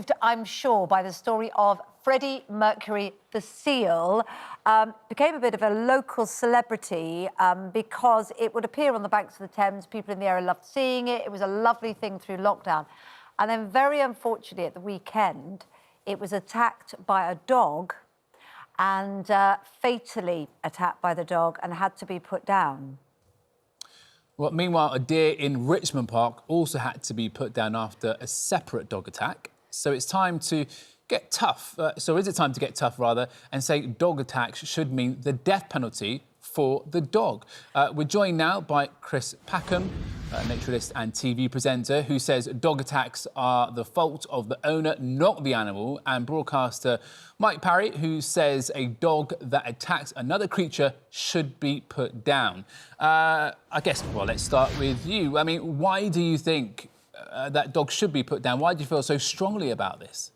moved, I'm sure, by the story of Freddie Mercury, the seal. Became a bit of a local celebrity because it would appear on the banks of the Thames. People in the area loved seeing it. It was a lovely thing through lockdown. And then, very unfortunately, at the weekend, it was attacked by a dog and fatally attacked by the dog and had to be put down. Well, meanwhile, a deer in Richmond Park also had to be put down after a separate dog attack. So it's time to get tough. Is it time to get tough, rather, and say dog attacks should mean the death penalty for the dog? We're joined now by Chris Packham, a naturalist and TV presenter, who says dog attacks are the fault of the owner, not the animal, and broadcaster Mike Parry, who says a dog that attacks another creature should be put down. I guess, well, let's start with you. I mean, why do you think that dog should be put down? Why do you feel so strongly about this?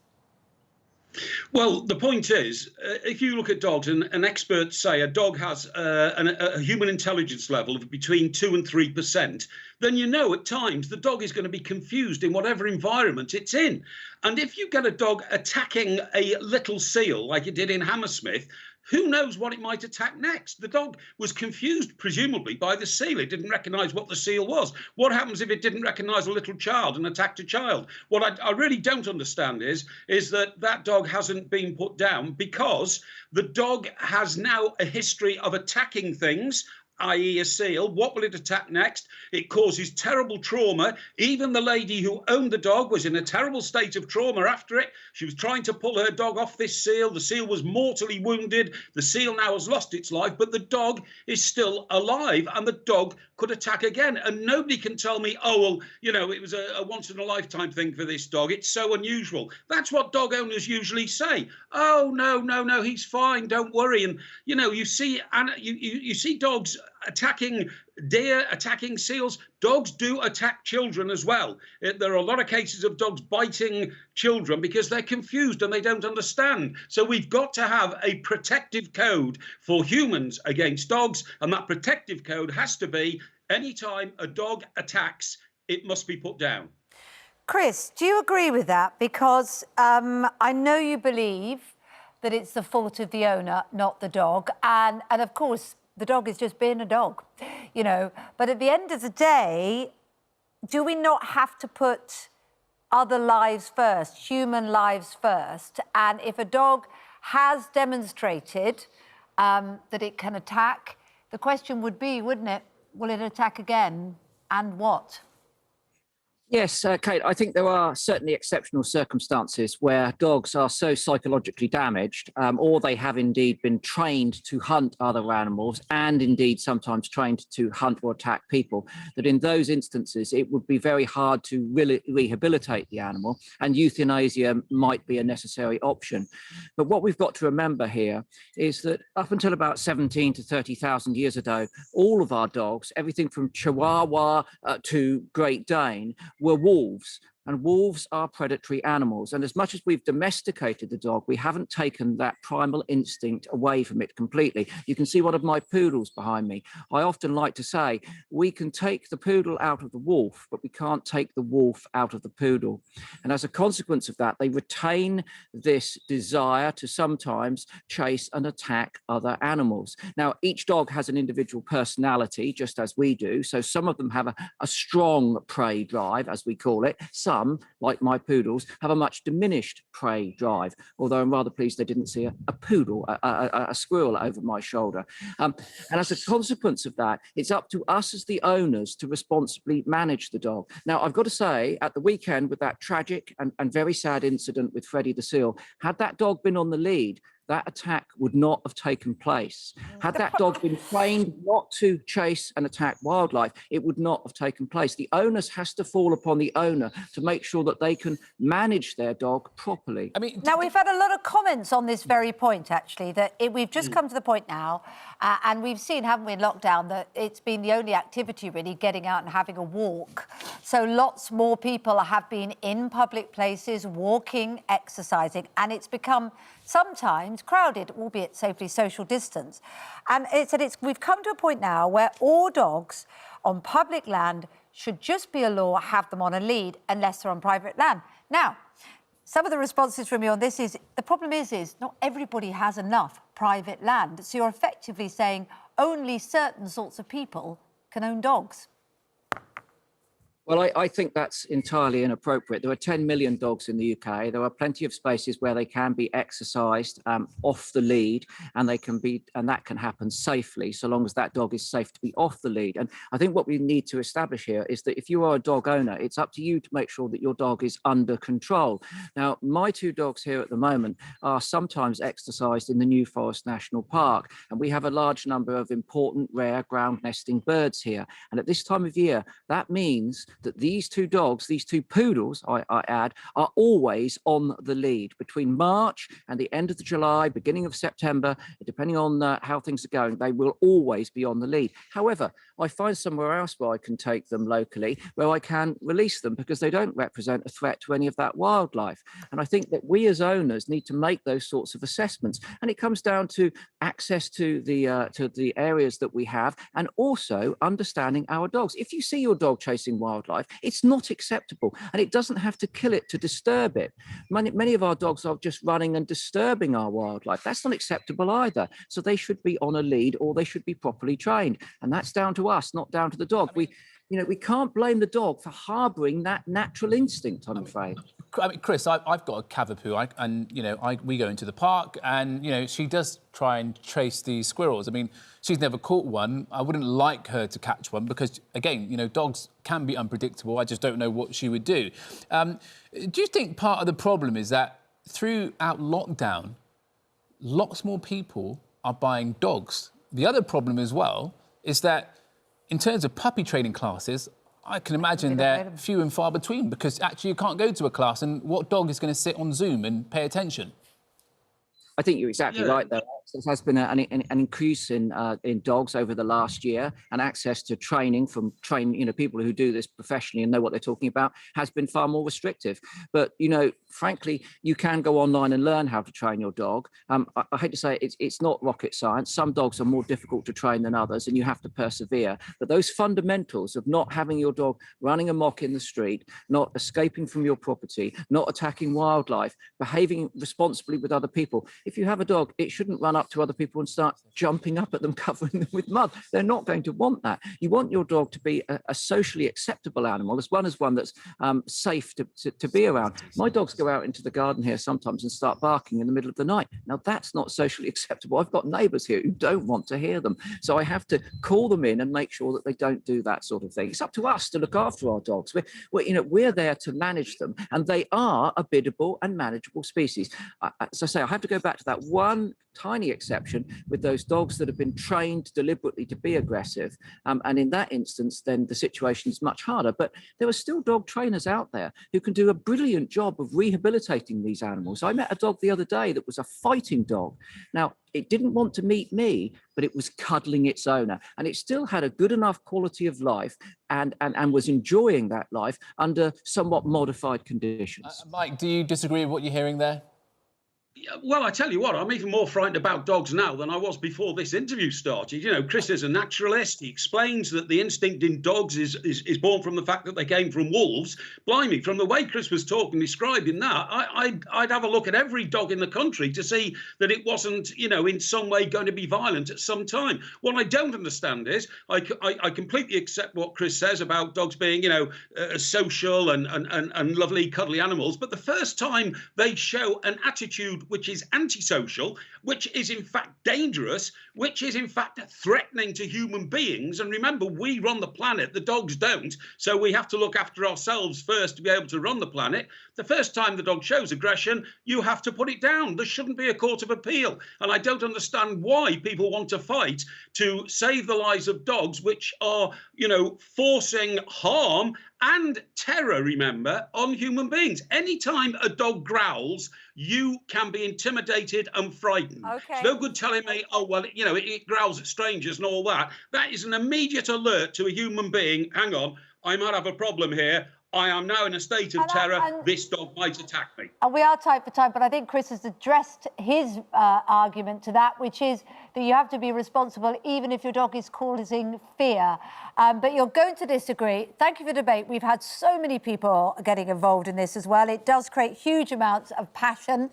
Well, the point is, if you look at dogs, and experts say a dog has a human intelligence level of between 2 and 3%, then you know at times the dog is going to be confused in whatever environment it's in. And if you get a dog attacking a little seal, like it did in Hammersmith, who knows what it might attack next? The dog was confused, presumably, by the seal. It didn't recognise what the seal was. What happens if it didn't recognise a little child and attacked a child? What I really don't understand is that dog hasn't been put down because the dog has now a history of attacking things, i.e. a seal. What will it attack next? It causes terrible trauma. Even the lady who owned the dog was in a terrible state of trauma after it. She was trying to pull her dog off this seal. The seal was mortally wounded. The seal now has lost its life, but the dog is still alive, and the dog could attack again. And nobody can tell me, oh, well, you know, it was a once-in-a-lifetime thing for this dog. It's so unusual. That's what dog owners usually say. Oh, no, he's fine, don't worry. And, you know, you see dogs attacking deer, attacking seals. Dogs do attack children as well. There are a lot of cases of dogs biting children because they're confused and they don't understand. So we've got to have a protective code for humans against dogs, and that protective code has to be anytime a dog attacks, it must be put down. Chris, do you agree with that? Because I know you believe that it's the fault of the owner, not the dog. And of course, the dog is just being a dog, you know. But at the end of the day, do we not have to put other lives first, human lives first? And if a dog has demonstrated that it can attack, the question would be, wouldn't it, will it attack again, and what? Yes, Kate, I think there are certainly exceptional circumstances where dogs are so psychologically damaged, or they have indeed been trained to hunt other animals and indeed sometimes trained to hunt or attack people, that in those instances it would be very hard to really rehabilitate the animal, and euthanasia might be a necessary option. But what we've got to remember here is that up until about 17 to 30,000 years ago, all of our dogs, everything from Chihuahua to Great Dane, were wolves. And wolves are predatory animals. And as much as we've domesticated the dog, we haven't taken that primal instinct away from it completely. You can see one of my poodles behind me. I often like to say, we can take the poodle out of the wolf, but we can't take the wolf out of the poodle. And as a consequence of that, they retain this desire to sometimes chase and attack other animals. Now, each dog has an individual personality, just as we do. So some of them have a strong prey drive, as we call it. Some, like my poodles, have a much diminished prey drive, although I'm rather pleased they didn't see a poodle, a squirrel over my shoulder. And as a consequence of that, it's up to us as the owners to responsibly manage the dog. Now, I've got to say, at the weekend, with that tragic and very sad incident with Freddie the seal, had that dog been on the lead, that attack would not have taken place. Had that dog been trained not to chase and attack wildlife, it would not have taken place. The onus has to fall upon the owner to make sure that they can manage their dog properly. I mean, now, we've had a lot of comments on this very point, actually, that we've just come to the point now, and we've seen, haven't we, in lockdown, that it's been the only activity, really, getting out and having a walk. So lots more people have been in public places, walking, exercising, and it's become sometimes crowded, albeit safely social distance. And we've come to a point now where all dogs on public land should just be a law, have them on a lead, unless they're on private land. Now, Some of the responses from you on this is, the problem is not everybody has enough private land. So you're effectively saying only certain sorts of people can own dogs. Well, I think that's entirely inappropriate. There are 10 million dogs in the UK. There are plenty of spaces where they can be exercised off the lead, and that can happen safely, so long as that dog is safe to be off the lead. And I think what we need to establish here is that if you are a dog owner, it's up to you to make sure that your dog is under control. Now, my 2 dogs here at the moment are sometimes exercised in the New Forest National Park, and we have a large number of important rare ground nesting birds here. And at this time of year, that means that these 2 dogs, these 2 poodles, I add, are always on the lead. Between March and the end of July, beginning of September, depending on how things are going, they will always be on the lead. However, I find somewhere else where I can take them locally, where I can release them because they don't represent a threat to any of that wildlife. And I think that we as owners need to make those sorts of assessments. And it comes down to access to the areas that we have, and also understanding our dogs. If you see your dog chasing wildlife, it's not acceptable, and it doesn't have to kill it to disturb it. Many of our dogs are just running and disturbing our wildlife. That's not acceptable either. So they should be on a lead, or they should be properly trained, and that's down to us, not down to the dog. We can't blame the dog for harbouring that natural instinct, I'm afraid. I mean, Chris, I've got a Cavapoo, and we go into the park, and she does try and chase these squirrels. I mean, she's never caught one. I wouldn't like her to catch one because, again, dogs can be unpredictable. I just don't know what she would do. Do you think part of the problem is that throughout lockdown, lots more people are buying dogs? The other problem as well is that in terms of puppy training classes, I can imagine they're few and far between because actually you can't go to a class, and what dog is going to sit on Zoom and pay attention? I think you're exactly right there. There has been an increase in dogs over the last year, and access to training from people who do this professionally and know what they're talking about has been far more restrictive. But frankly, you can go online and learn how to train your dog. I hate to say it's not rocket science. Some dogs are more difficult to train than others, and you have to persevere. But those fundamentals of not having your dog running amok in the street, not escaping from your property, not attacking wildlife, behaving responsibly with other people. If you have a dog, it shouldn't run up to other people and start jumping up at them, covering them with mud. They're not going to want that. You want your dog to be a socially acceptable animal, as one that's safe to be around. My dogs go out into the garden here sometimes and start barking in the middle of the night. Now, that's not socially acceptable. I've got neighbours here who don't want to hear them. So I have to call them in and make sure that they don't do that sort of thing. It's up to us to look after our dogs. We're there to manage them, and they are a biddable and manageable species. As I say, I have to go back to that one tiny exception with those dogs that have been trained deliberately to be aggressive. And in that instance, then the situation is much harder. But there are still dog trainers out there who can do a brilliant job of rehabilitating these animals. I met a dog the other day that was a fighting dog. Now, it didn't want to meet me, but it was cuddling its owner. And it still had a good enough quality of life and was enjoying that life under somewhat modified conditions. Mike, do you disagree with what you're hearing there? Well, I tell you what, I'm even more frightened about dogs now than I was before this interview started. Chris is a naturalist. He explains that the instinct in dogs is born from the fact that they came from wolves. Blimey, from the way Chris was talking, describing that, I'd have a look at every dog in the country to see that it wasn't, in some way going to be violent at some time. What I don't understand is I completely accept what Chris says about dogs being, social and lovely, cuddly animals. But the first time they show an attitude which is antisocial, which is in fact dangerous, which is in fact threatening to human beings. And remember, we run the planet, the dogs don't. So we have to look after ourselves first to be able to run the planet. The first time the dog shows aggression, you have to put it down. There shouldn't be a court of appeal. And I don't understand why people want to fight to save the lives of dogs, which are, forcing harm and terror, remember, on human beings. Anytime a dog growls, you can be intimidated and frightened. Okay. It's no good telling me, it growls at strangers and all that. That is an immediate alert to a human being. Hang on, I might have a problem here. I am now in a state of terror. This dog might attack me. And we are tight for time, but I think Chris has addressed his argument to that, which is that you have to be responsible even if your dog is causing fear. But you're going to disagree. Thank you for the debate. We've had so many people getting involved in this as well. It does create huge amounts of passion.